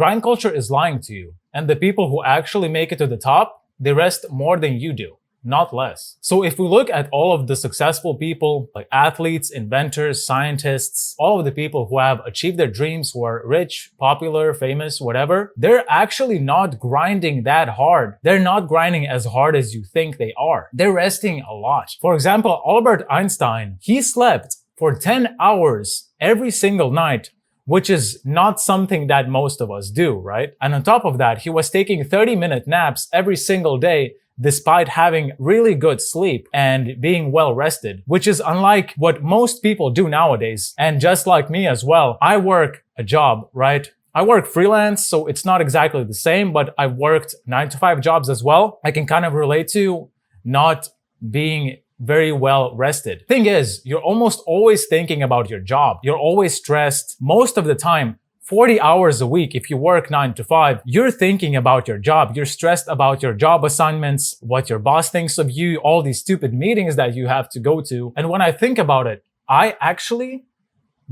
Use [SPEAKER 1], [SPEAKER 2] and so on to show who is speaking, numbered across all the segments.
[SPEAKER 1] grind culture is lying to you. And the people who actually make it to the top, they rest more than you do, not less. So if we look at all of the successful people, like athletes, inventors, scientists, all of the people who have achieved their dreams, who are rich, popular, famous, whatever, they're actually not grinding that hard. They're not grinding as hard as you think they are. They're resting a lot. For example, Albert Einstein, he slept for 10 hours every single night, which is not something that most of us do, right? And on top of that, he was taking 30-minute naps every single day despite having really good sleep and being well rested, which is unlike what most people do nowadays. And just like me as well, I work a job, right? I work freelance, so it's not exactly the same, but I've worked 9-to-5 jobs as well. I can kind of relate to not being very well rested. Thing is, you're almost always thinking about your job. You're always stressed. Most of the time, 40 hours a week, if you work 9-to-5, you're thinking about your job. You're stressed about your job assignments, what your boss thinks of you, all these stupid meetings that you have to go to. And when I think about it, I actually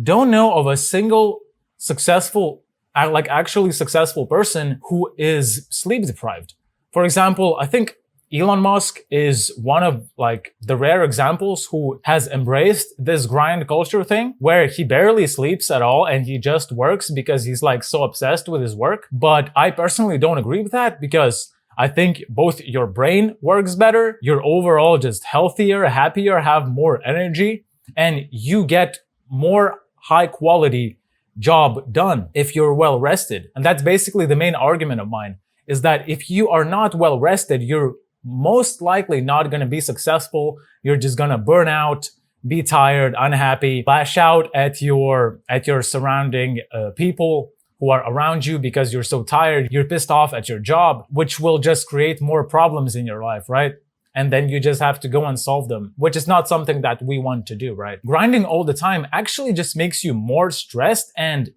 [SPEAKER 1] don't know of a single actually successful person who is sleep deprived. For example, I think Elon Musk is one of the rare examples who has embraced this grind culture thing where he barely sleeps at all and he just works because he's so obsessed with his work. But I personally don't agree with that because I think both your brain works better, you're overall just healthier, happier, have more energy, and you get more high quality job done if you're well rested. And that's basically the main argument of mine, is that if you are not well rested, you're most likely not going to be successful. You're just going to burn out, be tired, unhappy, lash out at your surrounding people who are around you because you're so tired. You're pissed off at your job, which will just create more problems in your life, right? And then you just have to go and solve them, which is not something that we want to do, right? Grinding all the time actually just makes you more stressed and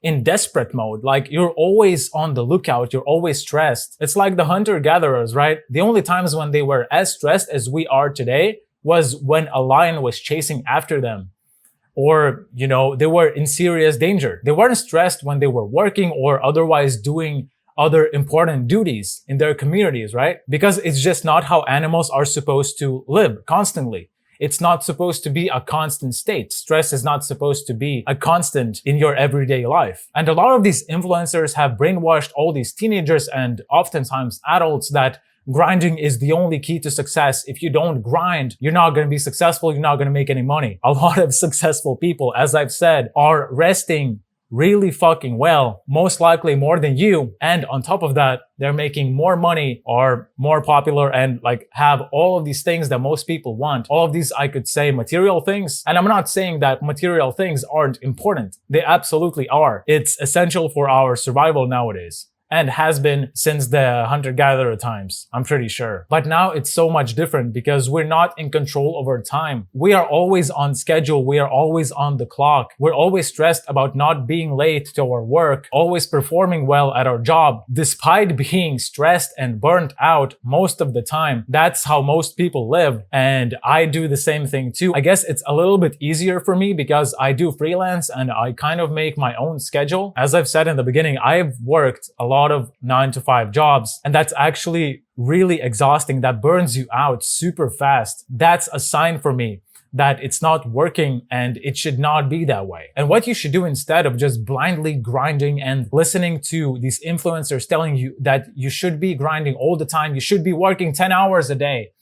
[SPEAKER 1] in desperate mode. You're always on the lookout. You're always stressed. It's like the hunter-gatherers, right? The only times when they were as stressed as we are today was when a lion was chasing after them. Or, they were in serious danger. They weren't stressed when they were working or otherwise doing other important duties in their communities, right? Because it's just not how animals are supposed to live constantly. It's not supposed to be a constant state. Stress is not supposed to be a constant in your everyday life. And a lot of these influencers have brainwashed all these teenagers and oftentimes adults that grinding is the only key to success. If you don't grind, you're not going to be successful. You're not going to make any money. A lot of successful people, as I've said, are resting really fucking well, most likely more than you. And on top of that, they're making more money, are more popular, and have all of these things that most people want. All of these, I could say, material things. And I'm not saying that material things aren't important. They absolutely are. It's essential for our survival nowadays. And has been since the hunter-gatherer times, I'm pretty sure. But now it's so much different because we're not in control over time. We are always on schedule. We are always on the clock. We're always stressed about not being late to our work, always performing well at our job, despite being stressed and burnt out most of the time. That's how most people live. And I do the same thing too. I guess it's a little bit easier for me because I do freelance and I kind of make my own schedule. As I've said in the beginning, I've worked a lot of 9-to-5 jobs, and that's actually really exhausting. That burns you out super fast. That's a sign for me that it's not working and it should not be that way. And what you should do instead of just blindly grinding and listening to these influencers telling you that you should be grinding all the time, you should be working 10 hours a day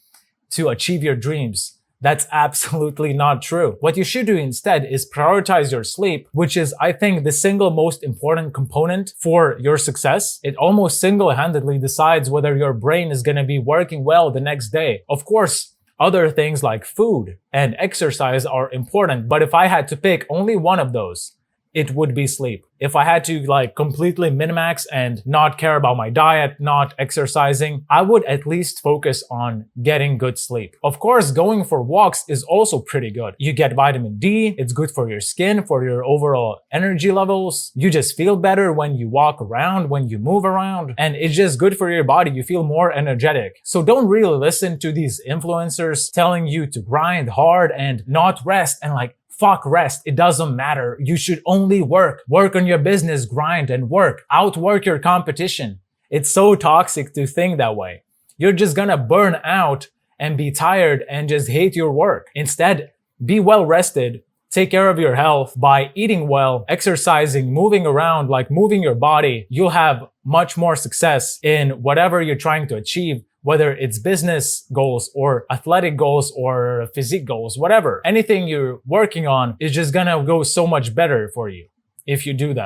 [SPEAKER 1] to achieve your dreams. That's absolutely not true. What you should do instead is prioritize your sleep, which is, I think, the single most important component for your success. It almost single-handedly decides whether your brain is going to be working well the next day. Of course, other things like food and exercise are important, but if I had to pick only one of those, it would be sleep. If I had to completely min-max and not care about my diet, not exercising, I would at least focus on getting good sleep. Of course, going for walks is also pretty good. You get vitamin D, it's good for your skin, for your overall energy levels. You just feel better when you walk around, when you move around, and it's just good for your body. You feel more energetic. So don't really listen to these influencers telling you to grind hard and not rest and fuck rest. It doesn't matter. You should only work. Work on your business, grind and work. Outwork your competition. It's so toxic to think that way. You're just gonna burn out and be tired and just hate your work. Instead, be well rested. Take care of your health by eating well, exercising, moving around, like moving your body. You'll have much more success in whatever you're trying to achieve, whether it's business goals or athletic goals or physique goals, whatever. Anything you're working on is just gonna go so much better for you if you do that.